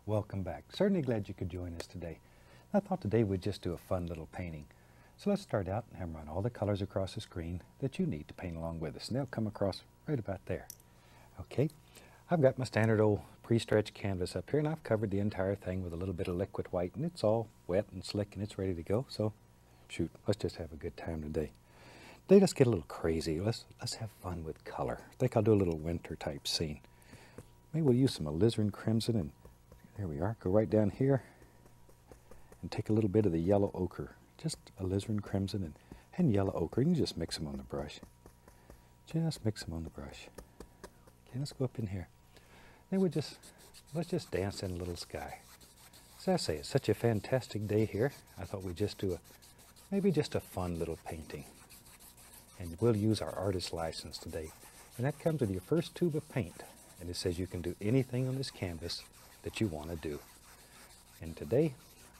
welcome back. Certainly glad you could join us today. I thought today we'd just do a fun little painting. So let's start out and run all the colors across the screen that you need to paint along with us. And they'll come across right about there. Okay, I've got my standard old pre-stretched canvas up here, and I've covered the entire thing with a little bit of liquid white, and it's all wet and slick and it's ready to go. So shoot, let's just have a good time today. Today let's get a little crazy. Let's have fun with color. I think I'll do a little winter type scene. Maybe we'll use some alizarin crimson, and there we are. Go right down here and take a little bit of the yellow ochre. Just alizarin crimson and yellow ochre. You can just mix them on the brush. Just mix them on the brush. Okay, let's go up in here. Then let's just dance in a little sky. As I say, it's such a fantastic day here. I thought we'd just do maybe just a fun little painting. And we'll use our artist license today. And that comes with your first tube of paint. And it says you can do anything on this canvas that you want to do. And today,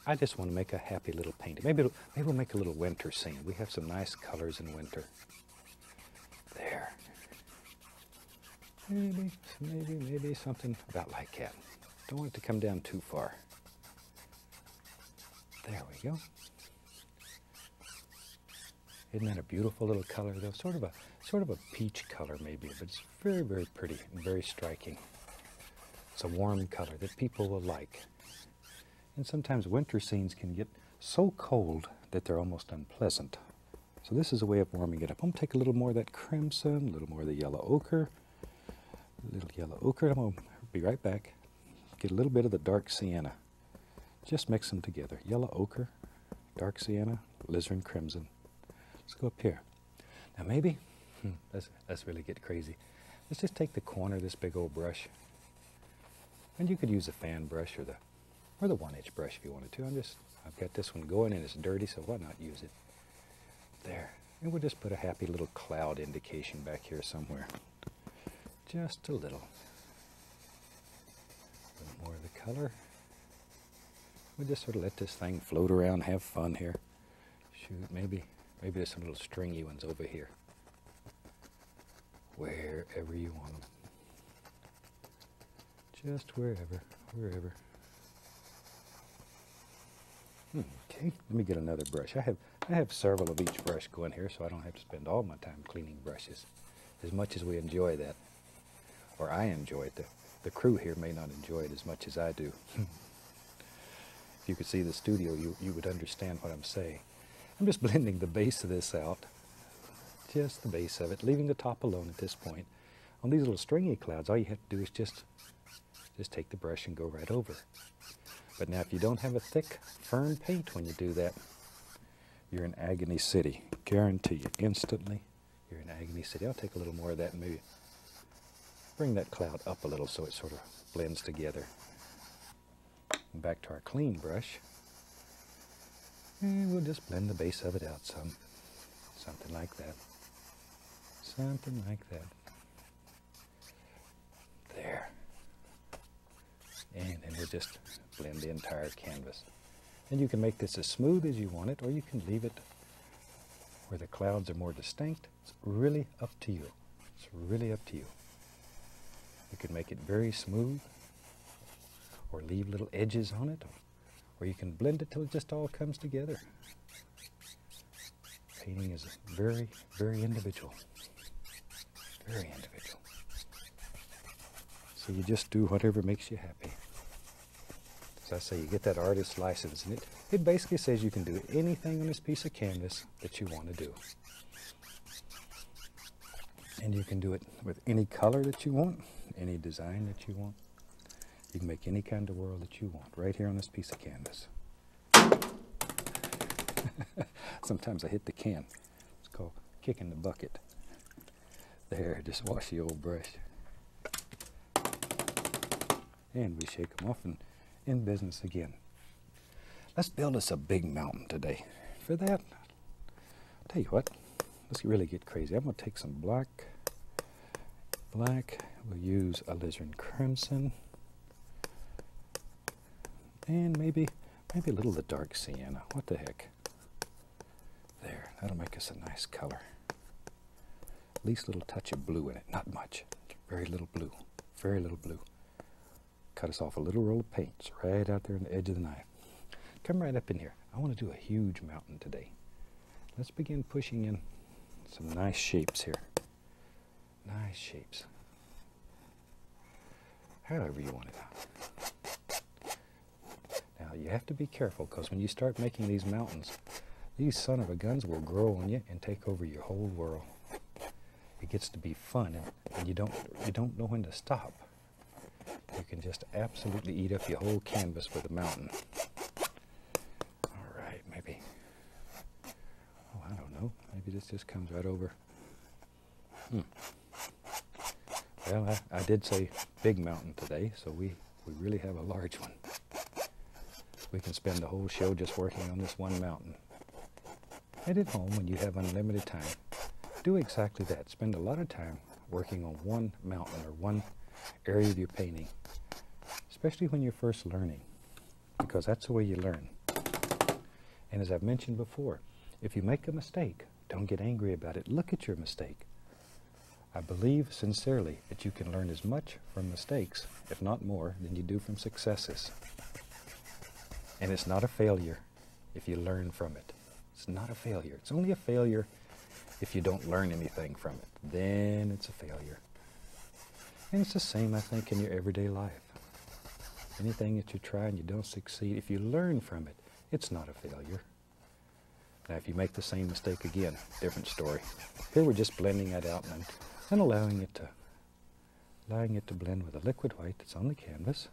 I just want to make a happy little painting. Maybe we'll make a little winter scene. We have some nice colors in winter. There. Maybe something about like that. Don't want it to come down too far. There we go. Isn't that a beautiful little color though? Sort of a peach color maybe, but it's very, very pretty and very striking. It's a warm color that people will like. And sometimes winter scenes can get so cold that they're almost unpleasant. So this is a way of warming it up. I'm going to take a little more of that crimson, a little more of the yellow ochre, a little yellow ochre. I'm going to be right back. Get a little bit of the dark sienna. Just mix them together. Yellow ochre, dark sienna, alizarin crimson. Let's go up here. Now maybe, let's really get crazy. Let's just take the corner of this big old brush. And you could use a fan brush or the 1-inch brush if you wanted to. I've got this one going and it's dirty, so why not use it? There. And we'll just put a happy little cloud indication back here somewhere. Just a little. A little more of the color. We'll just sort of let this thing float around, have fun here. Shoot, maybe there's some little stringy ones over here. Wherever you want them. Just wherever. Okay, let me get another brush. I have several of each brush going here, so I don't have to spend all my time cleaning brushes. As much as we enjoy that, or I enjoy it, the crew here may not enjoy it as much as I do. If you could see the studio, you would understand what I'm saying. I'm just blending the base of this out, just the base of it, leaving the top alone at this point. On these little stringy clouds, all you have to do is just take the brush and go right over. But now if you don't have a thick, firm paint when you do that, you're in agony city. Guarantee you, instantly, you're in agony city. I'll take a little more of that and maybe bring that cloud up a little so it sort of blends together. And back to our clean brush. And we'll just blend the base of it out some. Something like that. Something like that. There. And then we'll just blend the entire canvas. And you can make this as smooth as you want it, or you can leave it where the clouds are more distinct. It's really up to you. It's really up to you. You can make it very smooth, or leave little edges on it, or you can blend it till it just all comes together. Painting is very, very individual. Very individual. So you just do whatever makes you happy. As I say, you get that artist license, and it basically says you can do anything on this piece of canvas that you want to do. And you can do it with any color that you want, any design that you want. You can make any kind of world that you want right here on this piece of canvas. Sometimes I hit the can. It's called kicking the bucket. There, just wash the old brush. And we shake them off and in business again. Let's build us a big mountain today. For that, I'll tell you what, let's really get crazy. I'm going to take some black. We'll use alizarin crimson. And maybe a little of the dark sienna. What the heck? There, that'll make us a nice color. At least a little touch of blue in it. Not much. Very little blue. Very little blue. cut us off a little roll of paint. It's right out there on the edge of the knife. Come right up in here. I want to do a huge mountain today. Let's begin pushing in some nice shapes here. Nice shapes. However you want it. Now you have to be careful, because when you start making these mountains, these son of a guns will grow on you and take over your whole world. It gets to be fun, and you don't know when to stop. You can just absolutely eat up your whole canvas with a mountain. All right, maybe. Oh, I don't know. Maybe this just comes right over. Well, I did say big mountain today, so we really have a large one. We can spend the whole show just working on this one mountain. And at home, when you have unlimited time, do exactly that. Spend a lot of time working on one mountain or one area of your painting, especially when you're first learning, because that's the way you learn. And as I've mentioned before, if you make a mistake, don't get angry about it. Look at your mistake. I believe sincerely that you can learn as much from mistakes, if not more, than you do from successes. And it's not a failure if you learn from it. It's not a failure. It's only a failure if you don't learn anything from it. Then it's a failure. And it's the same, I think, in your everyday life. Anything that you try and you don't succeed, if you learn from it, it's not a failure. Now, if you make the same mistake again, different story. Here we're just blending that out and allowing it to blend with the liquid white that's on the canvas.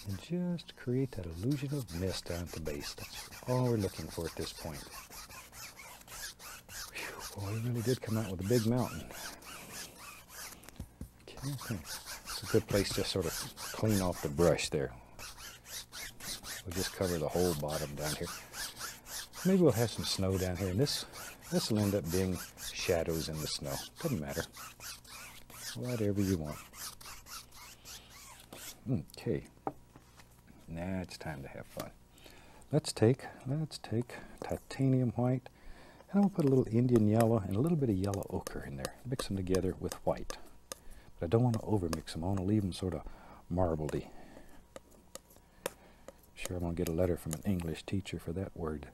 And just create that illusion of mist down at the base. That's all we're looking for at this point. Whew, boy, we really did come out with a big mountain. Okay. It's a good place to sort of clean off the brush there. We'll just cover the whole bottom down here. Maybe we'll have some snow down here, and this will end up being shadows in the snow. Doesn't matter. Whatever you want. Okay. Now it's time to have fun. Let's take titanium white, and we'll put a little Indian yellow and a little bit of yellow ochre in there. Mix them together with white. But I don't want to overmix them. I want to leave them sort of marbledy. Sure, I'm going to get a letter from an English teacher for that word.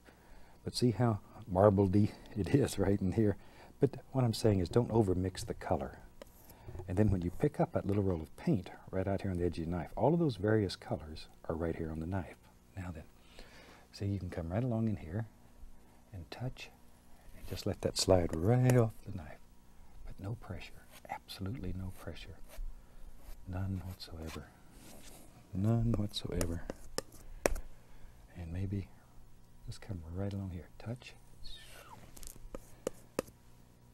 But see how marbledy it is right in here? But what I'm saying is don't overmix the color. And then when you pick up that little roll of paint right out here on the edge of your knife, all of those various colors are right here on the knife. Now then, see, you can come right along in here and touch and just let that slide right off the knife. But no pressure, absolutely no pressure. None whatsoever. None whatsoever. And maybe just come right along here. Touch.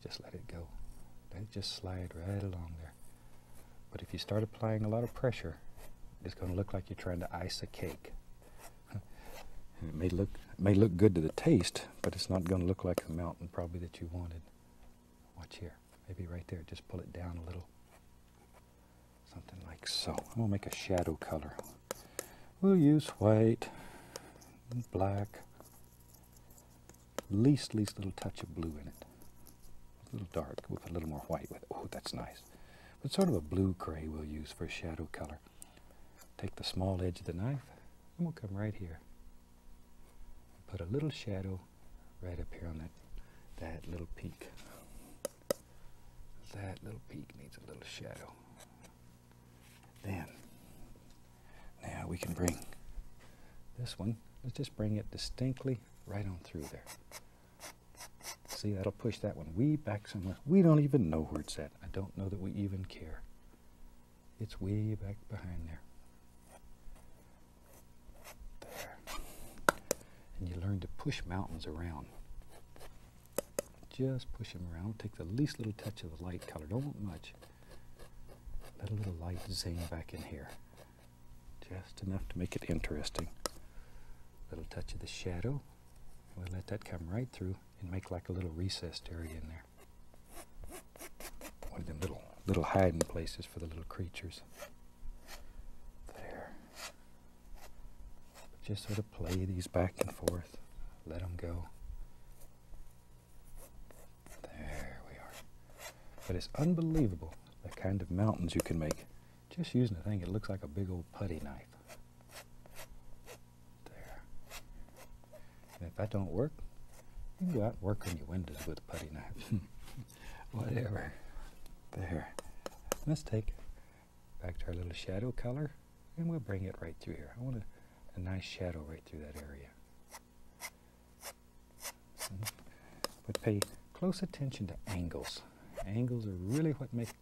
Just let it go. Let it just slide right along there. But if you start applying a lot of pressure, it's going to look like you're trying to ice a cake. And it may look good to the taste, but it's not going to look like the mountain probably that you wanted. Watch here. Maybe right there. Just pull it down a little. Something like so. I'm going to make a shadow color. We'll use white and black. Least little touch of blue in it. A little dark with a little more white with it. Oh, that's nice. But sort of a blue gray we'll use for a shadow color. Take the small edge of the knife, and we'll come right here. Put a little shadow right up here on that little peak. That little peak needs a little shadow. Then, now we can bring this one, let's just bring it distinctly right on through there. See, that'll push that one way back somewhere. We don't even know where it's at. I don't know that we even care. It's way back behind there. There. And you learn to push mountains around. Just push them around. Take the least little touch of the light color. Don't want much. Let a little light zing back in here. Just enough to make it interesting. Little touch of the shadow. We'll let that come right through and make like a little recessed area in there. One of them little hiding places for the little creatures. There. But just sort of play these back and forth. Let them go. There we are. But it's unbelievable the kind of mountains you can make just using a thing that looks like a big old putty knife. There. And if that don't work, you can go out and work on your windows with a putty knife. Whatever. There. Let's take back to our little shadow color, and we'll bring it right through here. I want a nice shadow right through that area. But pay close attention to angles. Angles are really what makes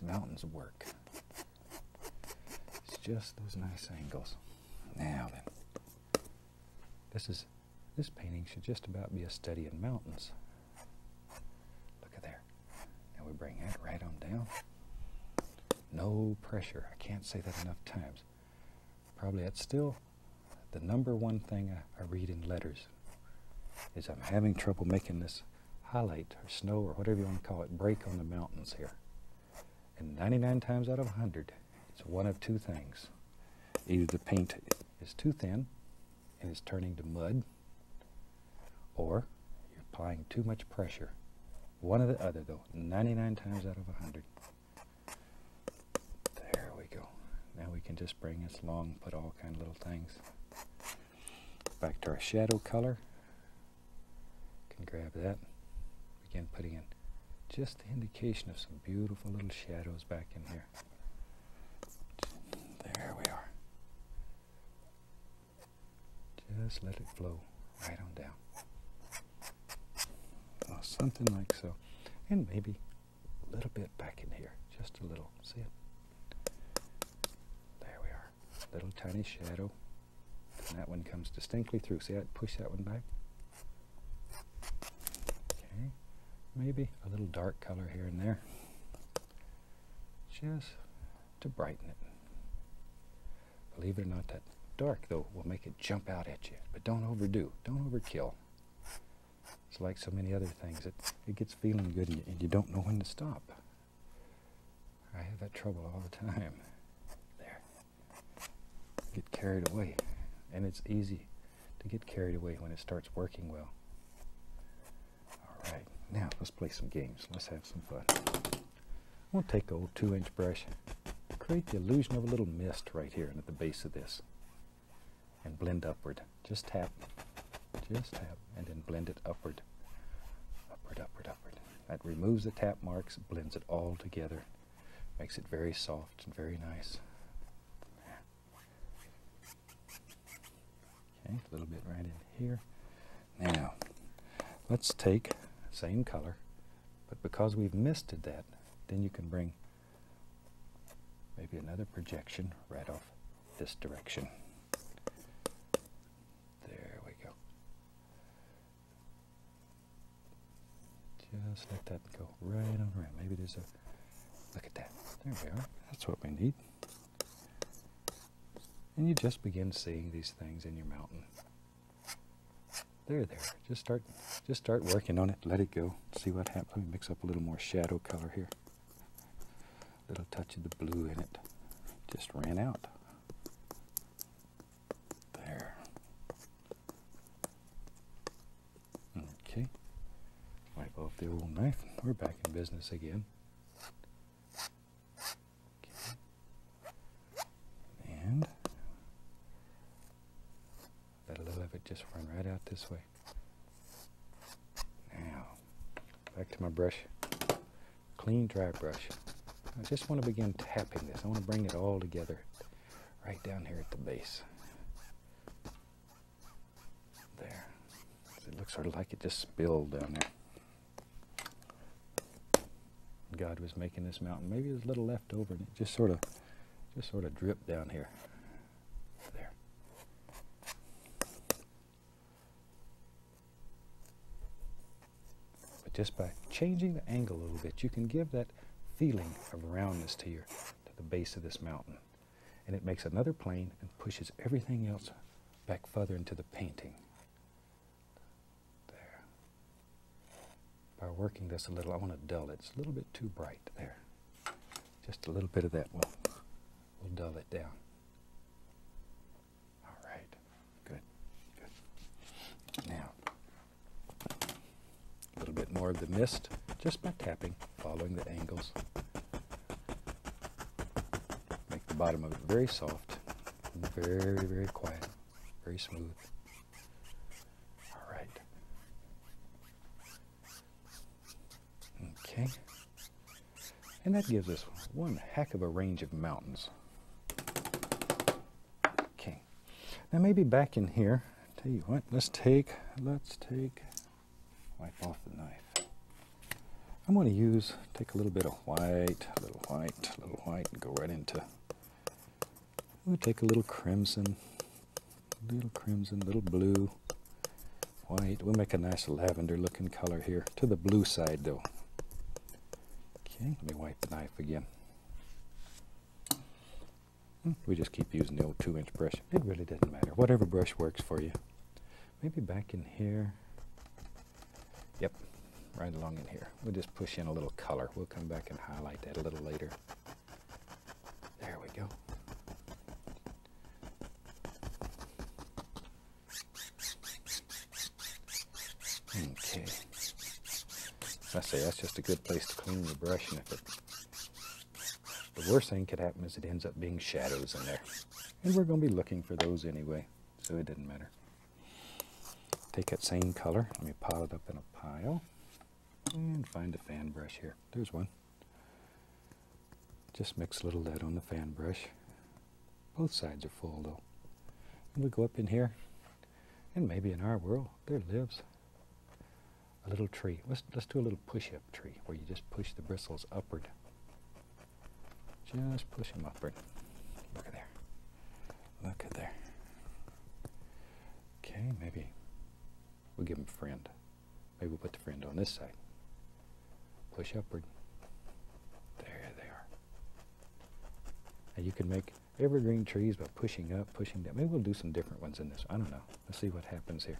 mountains work. It's just those nice angles. Now then, this painting should just about be a study in mountains. Look at there. Now we bring that right on down. No pressure. I can't say that enough times. Probably that's still the #1 thing I read in letters, is I'm having trouble making this highlight or snow or whatever you want to call it break on the mountains here. And 99 times out of 100, it's one of two things. Either the paint is too thin and it's turning to mud, or you're applying too much pressure. One or the other though, 99 times out of 100. There we go. Now we can just bring this along, put all kind of little things. Back to our shadow color. Can grab that. Begin putting in just the indication of some beautiful little shadows back in here. There we are. Just let it flow right on down. Oh, something like so. And maybe a little bit back in here. Just a little. See it? There we are. Little tiny shadow. And that one comes distinctly through. See, I'd push that one back. Okay. Maybe a little dark color here and there. Just to brighten it. Believe it or not, that dark, though, will make it jump out at you. But don't overdo. Don't overkill. It's like so many other things. It gets feeling good and you don't know when to stop. I have that trouble all the time. There. Get carried away. And it's easy to get carried away when it starts working well. All right. Now, let's play some games. Let's have some fun. We'll take an old 2-inch brush, create the illusion of a little mist right here at the base of this, and blend upward. Just tap, and then blend it upward. Upward, upward, upward. That removes the tap marks, blends it all together, makes it very soft and very nice. Okay, a little bit right in here. Now, let's take same color, but because we've misted that, then you can bring maybe another projection right off this direction. There we go. Just let that go right on around. Maybe there's a, look at that. There we are. That's what we need. And you just begin seeing these things in your mountain. There. Just start working on it. Let it go. See what happens. Let me mix up a little more shadow color here. A little touch of the blue in it. Just ran out. There. Okay. Wipe off the old knife. We're back in business again. Okay. And let a little of it just run right out this way. Now, back to my brush. Clean, dry brush. I just want to begin tapping this. I want to bring it all together right down here at the base. There. It looks sort of like it just spilled down there. God was making this mountain. Maybe there's a little left over and it just sort of dripped down here. There. But just by changing the angle a little bit, you can give that feeling of roundness to the base of this mountain. And it makes another plane and pushes everything else back further into the painting. There. By working this a little, I want to dull it. It's a little bit too bright there. Just a little bit of that will dull it down. All right. Good. Now, a little bit more of the mist, just by tapping, following the angles. bottom of it very soft, very, very quiet, very smooth. All right. Okay. And that gives us one heck of a range of mountains. Okay. Now maybe back in here, tell you what, let's take, wipe off the knife. I'm going to take a little bit of white, a little white, a little white, and go right into, we'll take a little crimson, little blue, white. We'll make a nice lavender looking color here, to the blue side though. Okay, let me wipe the knife again. We just keep using the old 2-inch brush. It really doesn't matter, whatever brush works for you. Maybe back in here. Yep. Right along in here. We'll just push in a little color. We'll come back and highlight that a little later. There we go. Okay. I say that's just a good place to clean your brush, and the worst thing could happen is it ends up being shadows in there. And we're going to be looking for those anyway, so it doesn't matter. Take that same color. Let me pile it up in a pile. And find a fan brush here. There's one. Just mix a little of that on the fan brush. Both sides are full though. And we go up in here, and maybe in our world there lives a little tree. Let's do a little push-up tree where you just push the bristles upward. Just push them upward. Look at there. Look at there. Okay, maybe we'll give them a friend. Maybe we'll put the friend on this side. Push upward. There they are. And you can make evergreen trees by pushing up, pushing down. Maybe we'll do some different ones in this. I don't know. Let's see what happens here.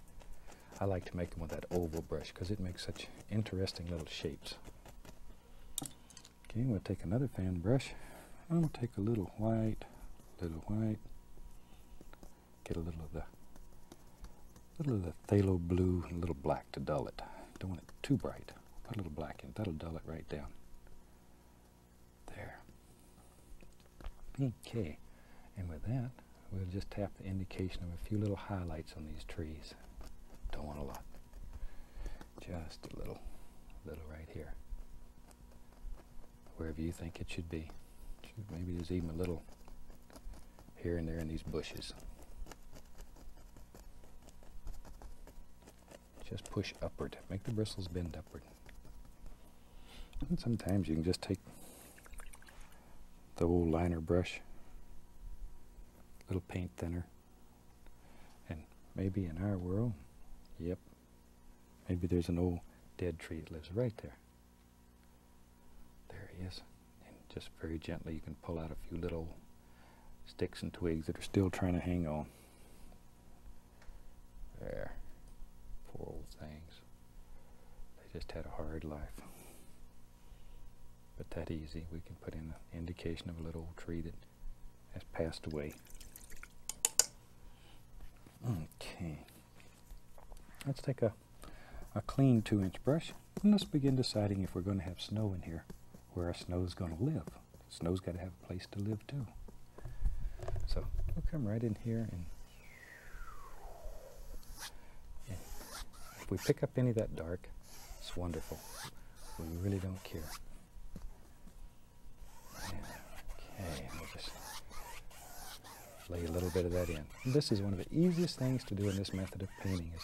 I like to make them with that oval brush because it makes such interesting little shapes. Okay, we'll take another fan brush. I'm going to take a little white, get a little of the phthalo blue and a little black to dull it. Don't want it too bright. Put a little black in. That'll dull it right down. There. Okay. And with that, we'll just tap the indication of a few little highlights on these trees. Don't want a lot. Just a little right here. Wherever you think it should be. Maybe there's even a little here and there in these bushes. Just push upward. Make the bristles bend upward. And sometimes you can just take the old liner brush, little paint thinner, and maybe in our world, yep, maybe there's an old dead tree that lives right there. There he is. And just very gently you can pull out a few little sticks and twigs that are still trying to hang on. There. Poor old things. They just had a hard life. But that easy, we can put in an indication of a little old tree that has passed away. Okay. Let's take a clean 2-inch brush and let's begin deciding if we're going to have snow in here, where our snow is going to live. Snow's got to have a place to live too. So we'll come right in here, and if we pick up any of that dark, it's wonderful. We really don't care. Okay, we'll just lay a little bit of that in. And this is one of the easiest things to do in this method of painting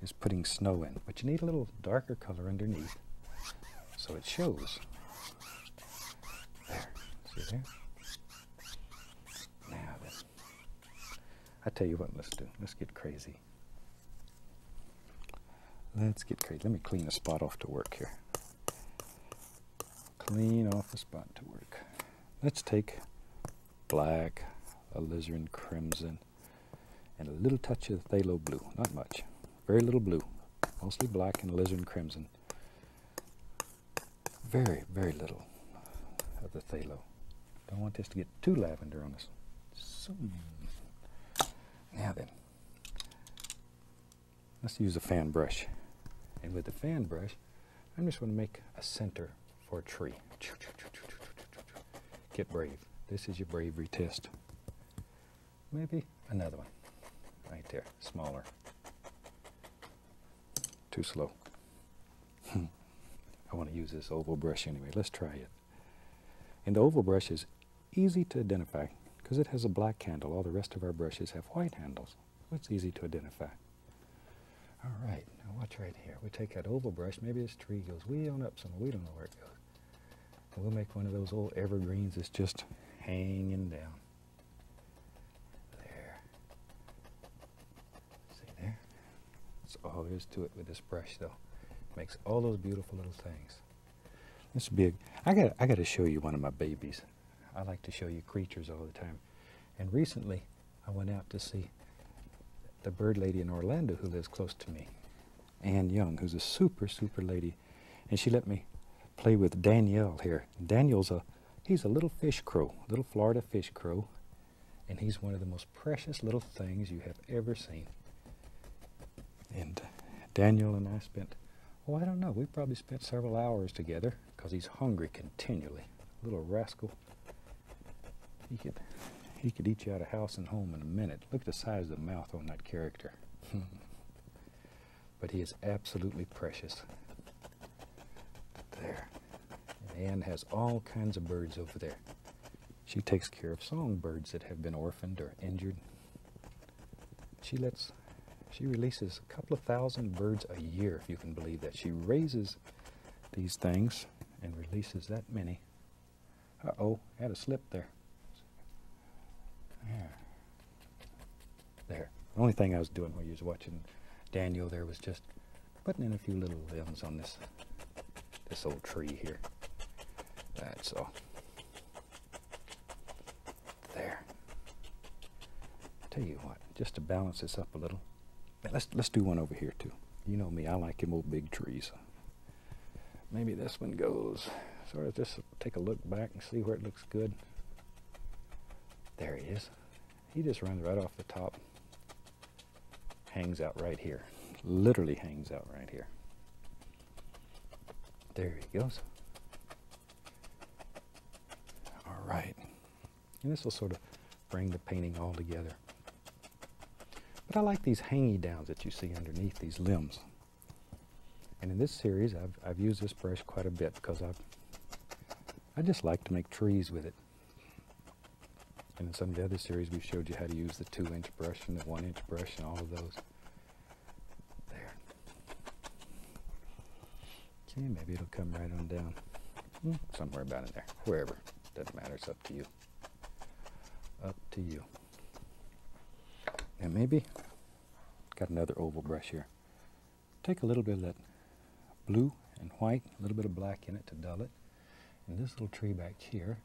is putting snow in. But you need a little darker color underneath so it shows. There, see there? Now then, I tell you what, let's get crazy. Let's get crazy. Let me clean a spot off to work here. Clean off a spot to work. Let's take black, alizarin crimson, and a little touch of phthalo blue. Not much. Very little blue. Mostly black and alizarin crimson. Very, very little of the phthalo. Don't want this to get too lavender on us. So, now then, let's use a fan brush. And with the fan brush, I'm just going to make a center for a tree. Get brave. This is your bravery test. Maybe another one. Right there, smaller. Too slow. I want to use this oval brush anyway. Let's try it. And the oval brush is easy to identify because it has a black handle. All the rest of our brushes have white handles. So it's easy to identify. All right, now watch right here. We take that oval brush. Maybe this tree goes way on up somewhere. We don't know where it goes. And we'll make one of those old evergreens that's just hanging down. There. See there? That's all there is to it with this brush, though. Makes all those beautiful little things. This would be I got to show you one of my babies. I like to show you creatures all the time. And recently, I went out to see the bird lady in Orlando who lives close to me, Ann Young, who's a super, super lady. And she let me play with Danielle here. He's a little fish crow, little Florida fish crow. And he's one of the most precious little things you have ever seen. And Daniel and I spent, oh, I don't know, we probably spent several hours together because he's hungry continually. Little rascal. He could eat you out of house and home in a minute. Look at the size of the mouth on that character. But he is absolutely precious. There. And Anne has all kinds of birds over there. She takes care of songbirds that have been orphaned or injured. She releases a couple of thousand birds a year, if you can believe that. She raises these things and releases that many. Uh-oh, had a slip there. There. The only thing I was doing while you was watching Daniel there was just putting in a few little limbs on this old tree here. That's all. There. Tell you what, just to balance this up a little, let's do one over here too. You know me, I like them old big trees. Maybe this one goes, sort of just take a look back and see where it looks good. There he is. He just runs right off the top. Hangs out right here. Literally hangs out right here. There he goes. All right. And this will sort of bring the painting all together. But I like these hangy downs that you see underneath these limbs. And in this series, I've used this brush quite a bit because I just like to make trees with it. And in some of the other series, we've showed you how to use the 2-inch brush and the 1-inch brush and all of those. There. Okay, maybe it'll come right on down. Somewhere about in there. Wherever. Doesn't matter. It's up to you. Up to you. And maybe, got another oval brush here. Take a little bit of that blue and white, a little bit of black in it to dull it. And this little tree back here,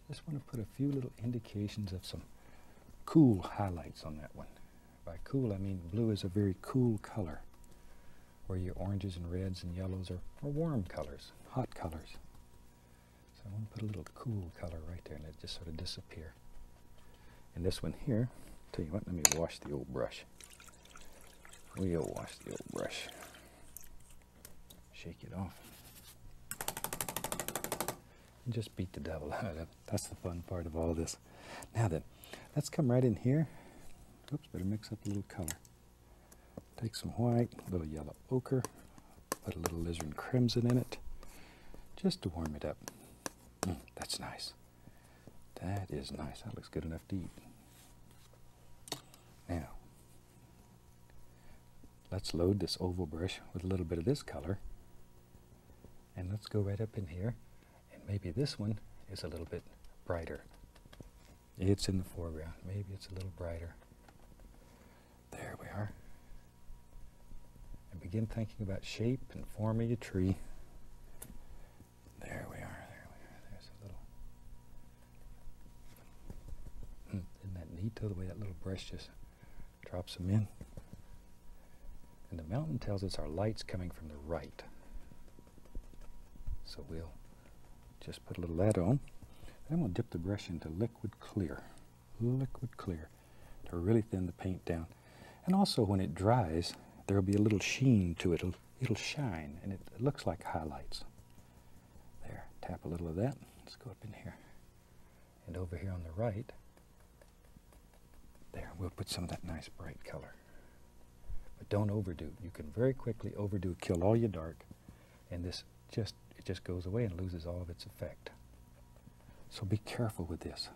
just want to put a few little indications of some cool highlights on that one. By cool, I mean blue is a very cool color, where your oranges and reds and yellows are warm colors, hot colors. So I want to put a little cool color right there and let it just sort of disappear. And this one here, tell you what, let me wash the old brush. We'll wash the old brush. Shake it off. And just beat the devil out of it. That's the fun part of all this. Now then, let's come right in here. Oops, better mix up a little color. Take some white, a little yellow ochre, put a little alizarin crimson in it, just to warm it up. That's nice. That is nice. That looks good enough to eat. Now, let's load this oval brush with a little bit of this color. And let's go right up in here. And maybe this one is a little bit brighter. It's in the foreground. Maybe it's a little brighter. There we are. And begin thinking about shape and form of your tree. There we are. There we are. There's a little. Isn't that neat, though, the way that little brush just drops them in? And the mountain tells us our light's coming from the right. So we'll just put a little of that on. Then we'll dip the brush into liquid clear to really thin the paint down. And also when it dries, there'll be a little sheen to it. It'll shine, and it looks like highlights. There, tap a little of that. Let's go up in here. And over here on the right, there, we'll put some of that nice bright color. But don't overdo. You can very quickly overdo, kill all your dark, and it just goes away and loses all of its effect. So be careful with this.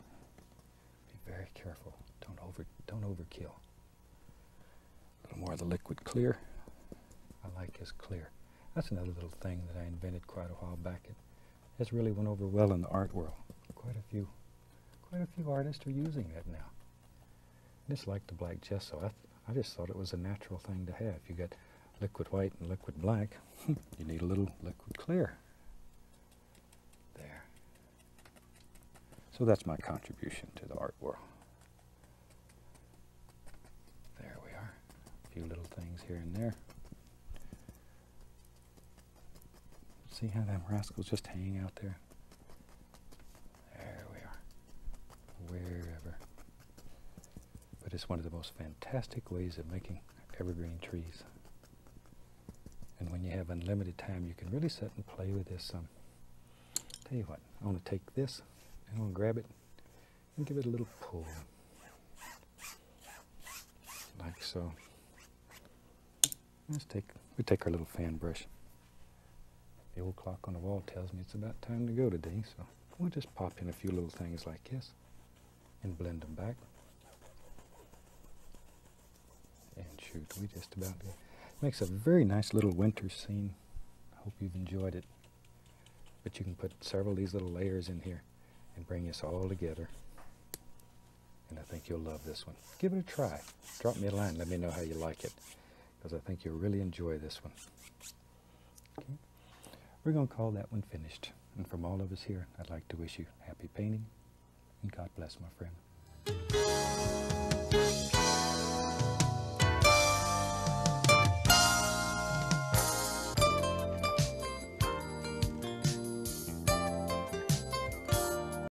Be very careful. Don't overkill. A little more of the liquid clear. I like this clear. That's another little thing that I invented quite a while back. It has really went over well in the art world. Quite a few artists are using that now. Just like the black gesso, I just thought it was a natural thing to have. You got liquid white and liquid black, you need a little liquid clear. There. So that's my contribution to the art world. There we are. A few little things here and there. See how them rascals just hang out there? There we are. Wherever. But it's one of the most fantastic ways of making evergreen trees. And when you have unlimited time, you can really sit and play with this. Tell you what, I want to take this, and I'm going to grab it and give it a little pull. Like so. We take our little fan brush. The old clock on the wall tells me it's about time to go today, so we'll just pop in a few little things like this and blend them back. And shoot, we just about did. Makes a very nice little winter scene. I hope you've enjoyed it. But you can put several of these little layers in here and bring this all together. And I think you'll love this one. Give it a try. Drop me a line. Let me know how you like it, because I think you'll really enjoy this one. Okay. We're going to call that one finished. And from all of us here, I'd like to wish you happy painting, and God bless, my friend.